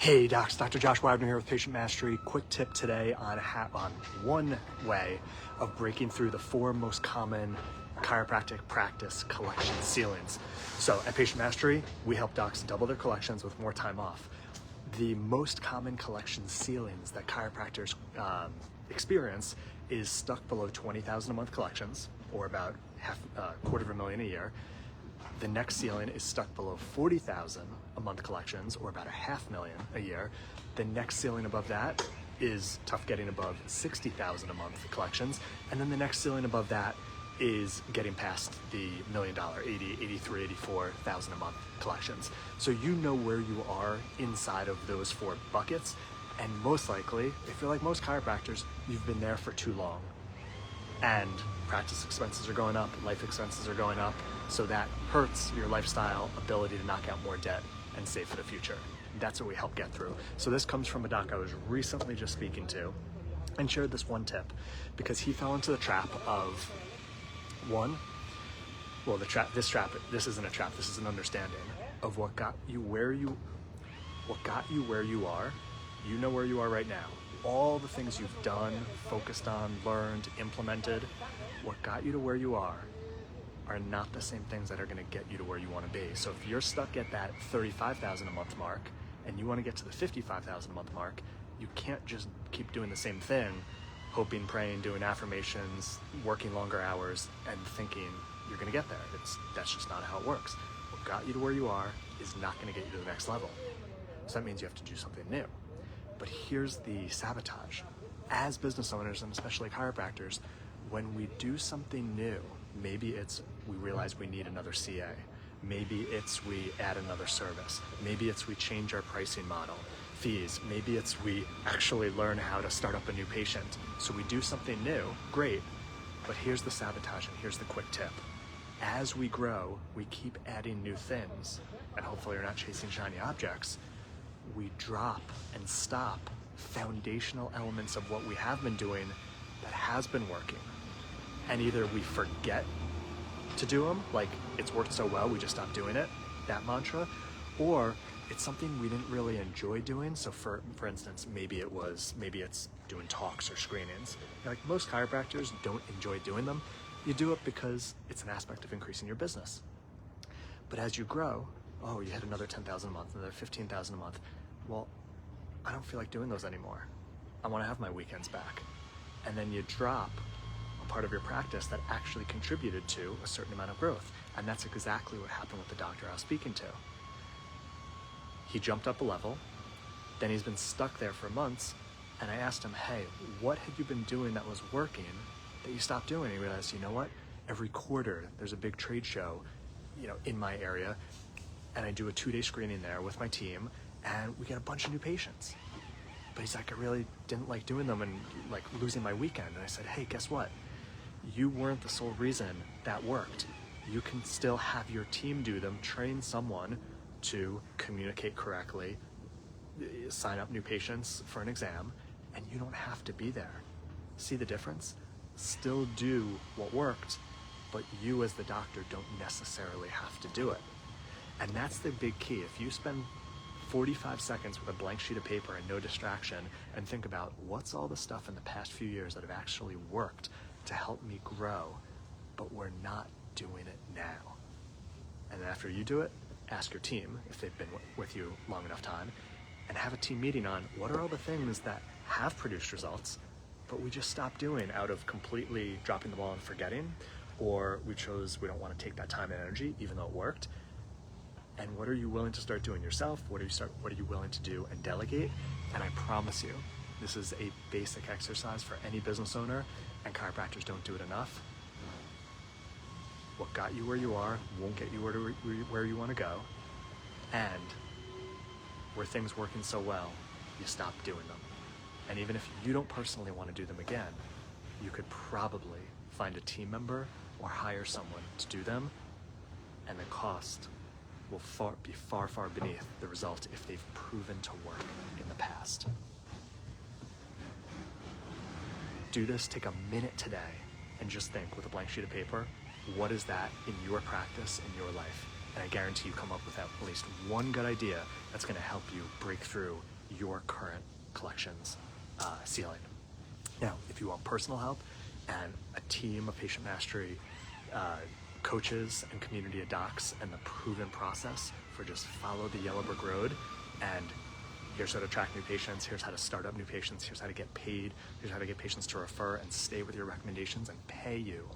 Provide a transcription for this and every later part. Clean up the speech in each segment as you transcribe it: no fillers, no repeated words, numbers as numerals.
Hey docs, Dr. Josh Wagner here with Patient Mastery. Quick tip today on one way of breaking through the four most common chiropractic practice collection ceilings. So at Patient Mastery, we help docs double their collections with more time off. The most common collection ceilings that chiropractors experience is stuck below 20,000 a month collections, or about $250,000 a year. The next ceiling is stuck below 40,000 a month collections, or about $500,000 a year. The next ceiling above that is tough getting above 60,000 a month collections. And then the next ceiling above that is getting past the $1 million, 80, 83, 84,000 a month collections. So you know where you are inside of those four buckets. And most likely, if you're like most chiropractors, you've been there for too long. And practice expenses are going up, life expenses are going up, so that hurts your lifestyle ability to knock out more debt and save for the future. That's what we help get through. So this comes from a doc I was recently just speaking to and shared this one tip because he fell into the trap of this isn't a trap, this is an understanding of what got you where you are. You know where you are right now. All the things you've done, focused on, learned, implemented, what got you to where you are not the same things that are going to get you to where you want to be. So if you're stuck at that 35,000 a month mark and you want to get to the 55,000 a month mark, you can't just keep doing the same thing, hoping, praying, doing affirmations, working longer hours, and thinking you're going to get there. That's just not how it works. What got you to where you are is not going to get you to the next level. So that means you have to do something new. But here's the sabotage. As business owners, and especially chiropractors, when we do something new, maybe it's we realize we need another CA. Maybe it's we add another service. Maybe it's we change our pricing model, fees. Maybe it's we actually learn how to start up a new patient. So we do something new, great. But here's the sabotage and here's the quick tip. As we grow, we keep adding new things, and hopefully we're not chasing shiny objects. We drop and stop foundational elements of what we have been doing that has been working. And either we forget to do them, like it's worked so well, we just stopped doing it, that mantra, or it's something we didn't really enjoy doing. So for instance, maybe it's doing talks or screenings. Like most chiropractors don't enjoy doing them. You do it because it's an aspect of increasing your business. But as you grow, oh, you hit another 10,000 a month, another 15,000 a month. Well, I don't feel like doing those anymore. I want to have my weekends back. And then you drop a part of your practice that actually contributed to a certain amount of growth. And that's exactly what happened with the doctor I was speaking to. He jumped up a level, then he's been stuck there for months, and I asked him, hey, what had you been doing that was working that you stopped doing? And he realized, you know what? Every quarter there's a big trade show, in my area, and I do a 2-day screening there with my team, and we get a bunch of new patients. But he's like, I really didn't like doing them and like losing my weekend. And I said, hey, guess what? You weren't the sole reason that worked. You can still have your team do them, train someone to communicate correctly, sign up new patients for an exam, and you don't have to be there. See the difference? Still do what worked, but you as the doctor don't necessarily have to do it. And that's the big key. If you spend 45 seconds with a blank sheet of paper and no distraction and think about what's all the stuff in the past few years that have actually worked to help me grow, but we're not doing it now. And then after you do it, ask your team if they've been with you long enough time and have a team meeting on what are all the things that have produced results, but we just stopped doing out of completely dropping the ball and forgetting, or we don't want to take that time and energy even though it worked. And what are you willing to start doing yourself? What are you willing to do and delegate? And I promise you, this is a basic exercise for any business owner, and chiropractors don't do it enough. What got you where you are won't get you where you want to go. And where things working so well, you stop doing them. And even if you don't personally want to do them again, you could probably find a team member or hire someone to do them, and the cost will be far, far beneath the result if they've proven to work in the past. Do this, take a minute today, and just think with a blank sheet of paper, what is that in your practice, in your life? And I guarantee you come up with at least one good idea that's going to help you break through your current collections ceiling. Now, if you want personal help and a team of patient mastery coaches and community of docs and the proven process for just follow the yellow brick road and here's how to attract new patients, here's how to start up new patients, here's how to get paid, here's how to get patients to refer and stay with your recommendations and pay you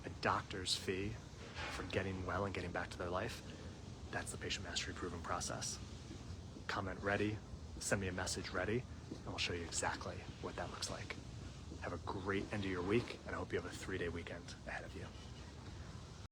a doctor's fee for getting well and getting back to their life, that's the patient mastery proven process. Comment ready, send me a message ready, and we'll show you exactly what that looks like. Have a great end of your week, and I hope you have a 3-day weekend ahead of you.